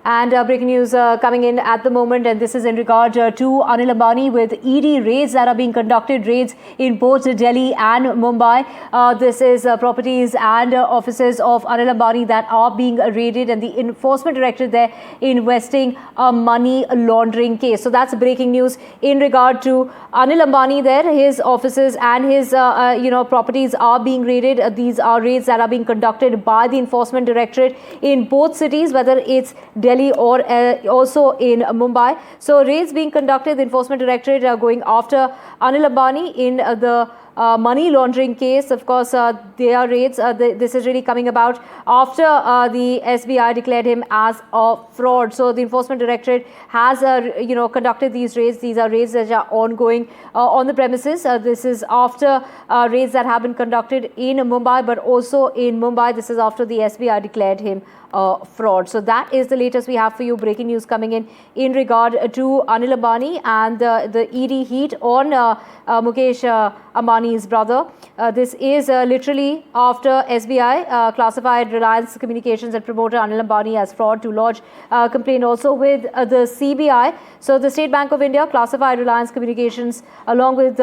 And breaking news coming in at the moment, and this is in regard to Anil Ambani with ED raids that are being conducted, raids in both Delhi and Mumbai. This is properties and offices of Anil Ambani that are being raided, and the Enforcement Directorate there investing a money laundering case. So that's breaking news in regard to Anil Ambani there. His offices and his properties are being raided. These are raids that are being conducted by the Enforcement Directorate in both cities, whether it's Delhi or also in Mumbai. So raids being conducted, the Enforcement Directorate going after Anil Ambani in the money laundering case. Of course, there are raids. This is really coming about after the SBI declared him as a fraud. So the Enforcement Directorate has conducted these raids. These are raids that are ongoing on the premises. This is after raids that have been conducted in Mumbai, but also in Mumbai. This is after the SBI declared him fraud. So that is the latest we have for you. Breaking news coming in regard to Anil Ambani and the ED heat on Mukesh Ambani's brother. This is literally after SBI classified Reliance Communications and promoter Anil Ambani as fraud to lodge complaint also with the CBI. So the State Bank of India classified Reliance Communications along with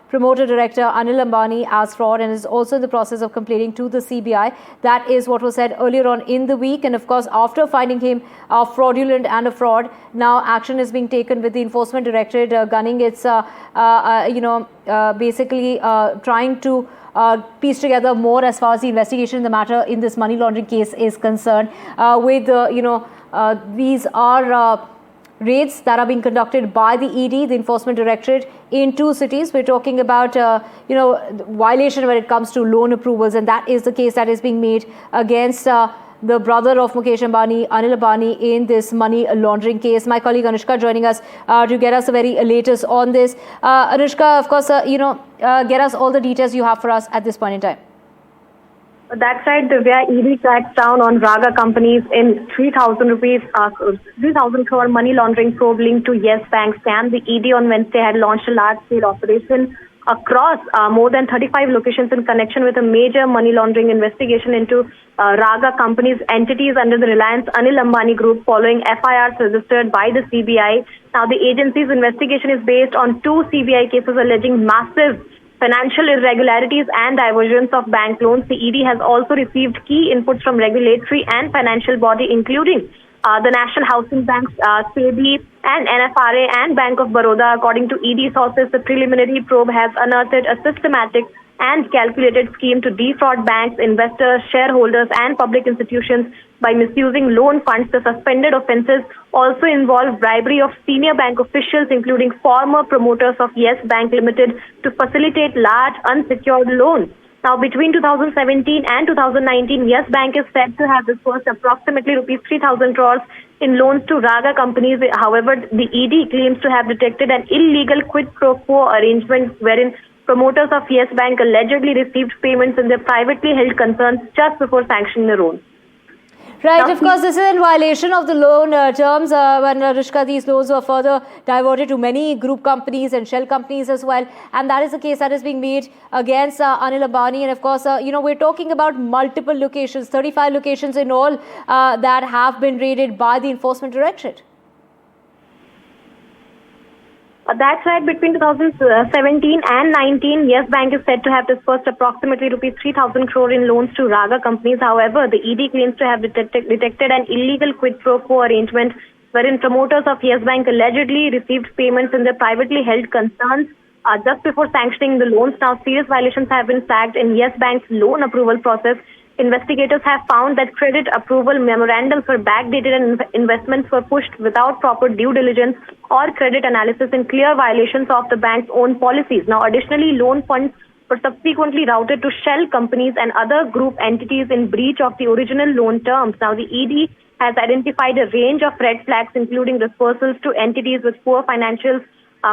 promoter director Anil Ambani as fraud and is also in the process of complaining to the CBI. That is what was said earlier on in the week. And of course, after finding him fraudulent and a fraud, now action is being taken with the Enforcement Directorate gunning its, basically trying to piece together more as far as the investigation in the matter in this money laundering case is concerned. These are raids that are being conducted by the ED, the Enforcement Directorate, in two cities. We're talking about, violation when it comes to loan approvals, and that is the case that is being made against the brother of Mukesh Ambani, Anil Ambani, in this money laundering case. My colleague Anushka joining us to get us the very latest on this. Anushka, of course, get us all the details you have for us at this point in time. That's right, Divya. ED cracks down on Raga companies in 3,000 crore money laundering probe linked to Yes Bank scam. The ED on Wednesday had launched a large-scale operation across more than 35 locations in connection with a major money laundering investigation into Raga companies' entities under the Reliance Anil Ambani Group following FIRs registered by the CBI. Now, the agency's investigation is based on two CBI cases alleging massive financial irregularities and diversions of bank loans. The ED has also received key inputs from regulatory and financial body, including the National Housing Bank, SEBI, and NFRA and Bank of Baroda. According to ED sources, the preliminary probe has unearthed a systematic and calculated scheme to defraud banks, investors, shareholders, and public institutions by misusing loan funds. The suspended offences also involve bribery of senior bank officials, including former promoters of Yes Bank Limited, to facilitate large unsecured loans. Now, between 2017 and 2019, Yes Bank is said to have disbursed approximately rupees 3,000 crores in loans to Raga companies. However, the ED claims to have detected an illegal quid pro quo arrangement wherein promoters of Yes Bank allegedly received payments in their privately held concerns just before sanctioning the loan. Right, of course, this is in violation of the loan terms. When Rishka, these loans were further diverted to many group companies and shell companies as well. And that is the case that is being made against Anil Ambani. And of course, we're talking about multiple locations, 35 locations in all that have been raided by the Enforcement Directorate. That's right. Between 2017 and 19, Yes Bank is said to have disbursed approximately rupees 3,000 crore in loans to Raga companies. However, the ED claims to have detected an illegal quid pro quo arrangement wherein promoters of Yes Bank allegedly received payments in their privately held concerns just before sanctioning the loans. Now, serious violations have been flagged in Yes Bank's loan approval process. Investigators have found that credit approval memorandums were backdated and investments were pushed without proper due diligence or credit analysis, in clear violations of the bank's own policies. Now, additionally, loan funds were subsequently routed to shell companies and other group entities in breach of the original loan terms. Now, the ED has identified a range of red flags, including disbursals to entities with poor financials,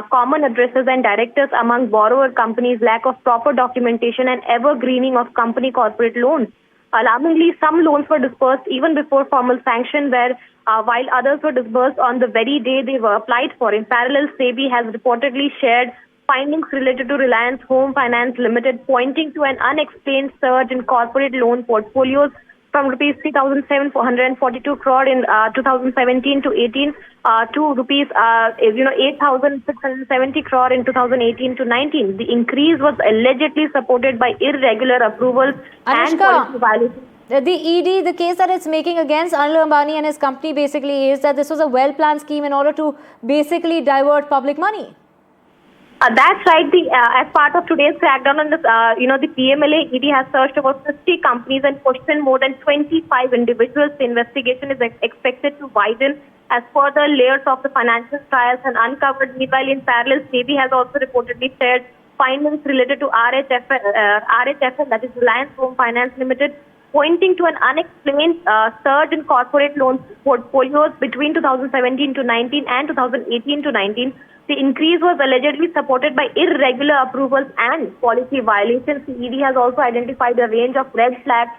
common addresses and directors among borrower companies, lack of proper documentation, and evergreening of company corporate loans. Alarmingly, some loans were disbursed even before formal sanction, while others were disbursed on the very day they were applied for. In parallel, SEBI has reportedly shared findings related to Reliance Home Finance Limited, pointing to an unexplained surge in corporate loan portfolios from rupees 3,742 crore in 2017 to 18 to rupees 8,670 crore in 2018 to 19. The increase was allegedly supported by irregular approvals and policy violations. The ED, the case that it's making against Anil Ambani and his company basically is that this was a well-planned scheme in order to basically divert public money. That's right. As part of today's crackdown on this, the PMLA, ED has searched about 50 companies and questioned more than 25 individuals. The investigation is expected to widen as further layers of the financial trials and uncovered. Meanwhile, in parallel, SEBI has also reportedly shared findings related to RHFL, that is Reliance Home Finance Limited, pointing to an unexplained surge in corporate loans portfolios between 2017 to 19 and 2018 to 19. The increase was allegedly supported by irregular approvals and policy violations. The ED has also identified a range of red flags,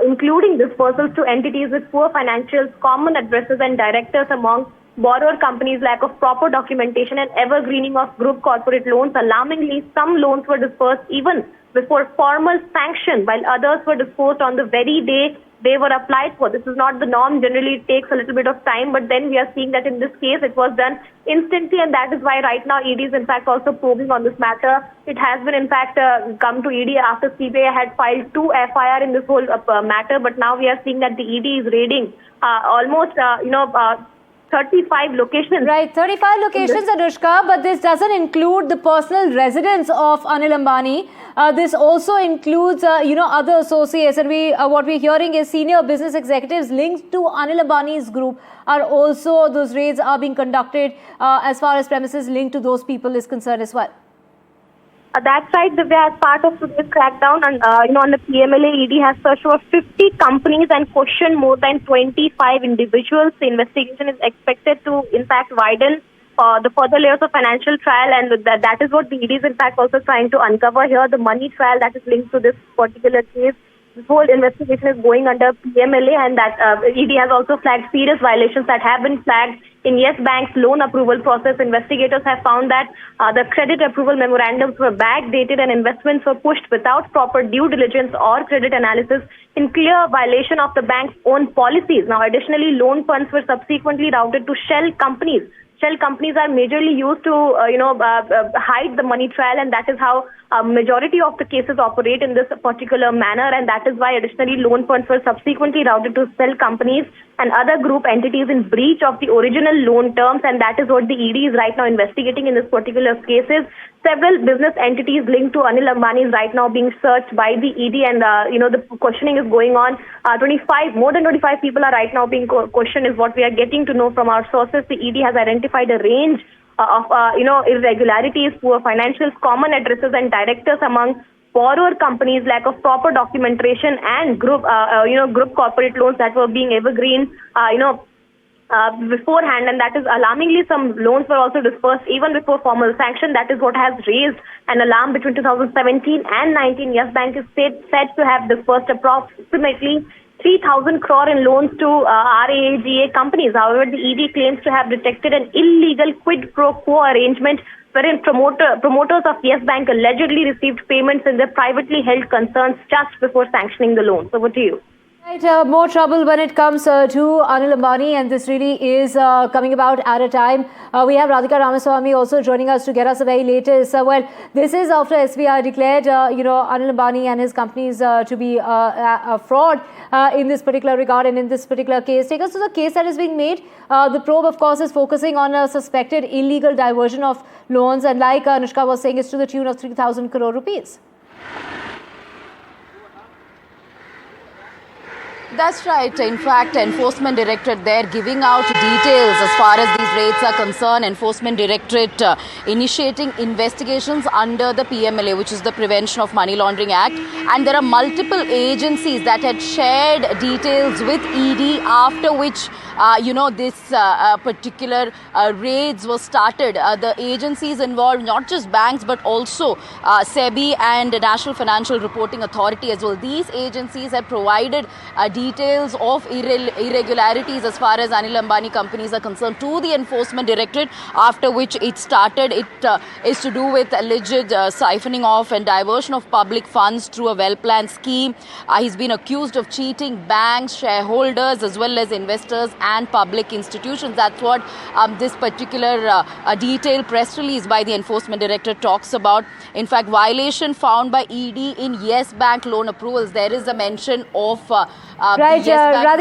including dispersals to entities with poor financials, common addresses and directors among borrower companies, lack of proper documentation and evergreening of group corporate loans. Alarmingly, some loans were dispersed even before formal sanction, while others were disposed on the very day they were applied for. This is not the norm. Generally, it takes a little bit of time, but then we are seeing that in this case, it was done instantly, and that is why right now ED is in fact also probing on this matter. It has been in fact come to ED after CBI had filed 2 FIR in this whole matter, but now we are seeing that the ED is raiding almost 35 locations. Right, 35 locations, Anushka, but this doesn't include the personal residence of Anil Ambani. This also includes, other associates. And what we're hearing is senior business executives linked to Anil Ambani's group are also, those raids are being conducted as far as premises linked to those people is concerned as well. That's right, Divya. As part of today's crackdown, and on the PMLA, ED has searched over 50 companies and questioned more than 25 individuals. The investigation is expected to, in fact, widen the further layers of financial trial, and that is what the ED is, in fact, also trying to uncover here. The money trial that is linked to this particular case. This whole investigation is going under PMLA, and that ED has also flagged serious violations that have been flagged in Yes Bank's loan approval process. Investigators have found that the credit approval memorandums were backdated and investments were pushed without proper due diligence or credit analysis, in clear violation of the bank's own policies. Now, additionally, loan funds were subsequently routed to shell companies. Shell companies are majorly used to, hide the money trail, and that is how majority of the cases operate in this particular manner. And that is why additionally loan funds were subsequently routed to shell companies and other group entities in breach of the original loan terms. And that is what the ED is right now investigating in this particular cases. Several business entities linked to Anil Ambani is right now being searched by the ED, and the questioning is going on. More than 25 people are right now being questioned, is what we are getting to know from our sources. The ED has identified a range of irregularities, poor financials, common addresses and directors among borrower companies, lack of proper documentation and group corporate loans that were being evergreen, beforehand, and that is alarmingly some loans were also dispersed even before formal sanction. That is what has raised an alarm. Between 2017 and 19, Yes Bank is said to have dispersed approximately 3,000 crore in loans to RAGA companies. However, the ED claims to have detected an illegal quid pro quo arrangement wherein promoters of Yes Bank allegedly received payments in their privately held concerns just before sanctioning the loans. Over to you. Right, more trouble when it comes to Anil Ambani, and this really is coming about at a time. We have Radhika Ramaswamy also joining us to get us the very latest. This is after SBI declared, Anil Ambani and his companies to be a fraud in this particular regard and in this particular case. Take us to the case that is being made. The probe, of course, is focusing on a suspected illegal diversion of loans, and like Anushka was saying, it's to the tune of 3,000 crore rupees. That's right. In fact, Enforcement Directorate there giving out details as far as these raids are concerned. Enforcement Directorate initiating investigations under the PMLA, which is the Prevention of Money Laundering Act. And there are multiple agencies that had shared details with ED, after which this particular raids were started. The agencies involved, not just banks, but also SEBI and the National Financial Reporting Authority as well. These agencies have provided details of irregularities as far as Anil Ambani companies are concerned to the Enforcement Directorate, after which it started. It is to do with alleged siphoning off and diversion of public funds through a well-planned scheme. He's been accused of cheating banks, shareholders, as well as investors and public institutions. That's what this particular detailed press release by the Enforcement Directorate talks about. In fact, violation found by ED in Yes Bank loan approvals. There is a mention of right, the Yes Bank.